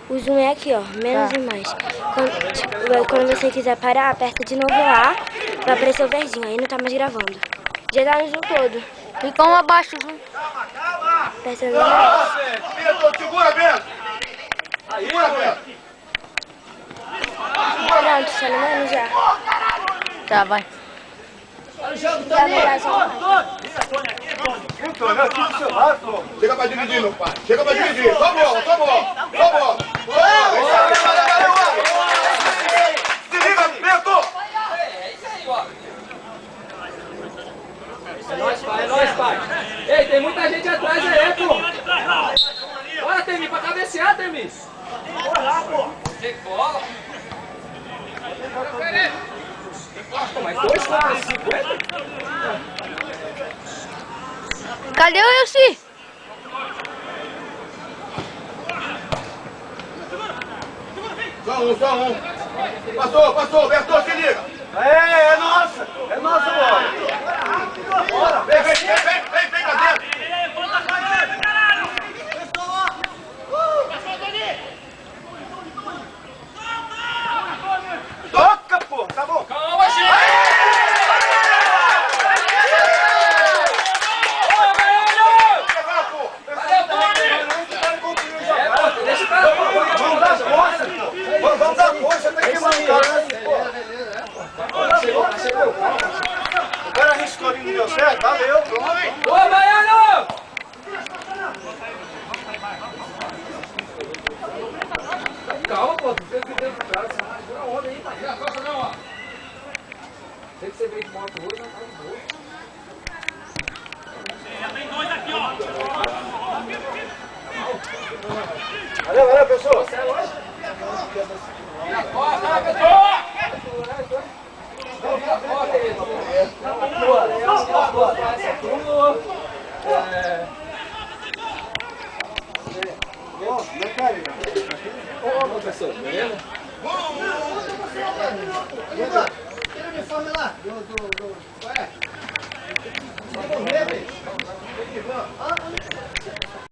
O zoom é aqui, ó, menos e mais. Quando você quiser parar, aperta de novo lá, vai aparecer o verdinho, aí não tá mais gravando. Já tá no zoom todo. E como abaixa o zoom? Aperta no mais. Segura, Bento! Segura, Bento! Pronto, tá no menos já. Tá, vai. Já vai lá, já. Antônio, aqui do seu lado, pô. Chega pra dividir, meu pai. Chega pra dividir. Só bola, só bola. Só bola. Se liga, Bento! É nóis, pai. Ei, tem muita gente atrás aí, pô. Bora, Temis, pra cabecear, Temis. Bora lá, pô. Tem bola. Pô, mas 2 contra 50? Cadê o Elci? Só um. Passou, Bertô, se liga. É nossa, bola. Bora, vem pra dentro. Toca, pô, tá bom. Calma, gente. Deixa o cara, Vamos dar força, pô. Vamos dar força, tem que mandar, pô. O cara arriscou ali, não deu certo, valeu, pronto. Ô, Baiano! Calma, pô, não tem que dentro do cara, senão segura a onda aí, pai. Não costa não, ó. Sei que você veio de moto hoje, mas tá de boa. Já tem 2 aqui, ó. Valeu, pessoal. Você é hoje? Ó, tá, pessoal! Ô, professor, beleza? Tira o uniforme lá. Qual é?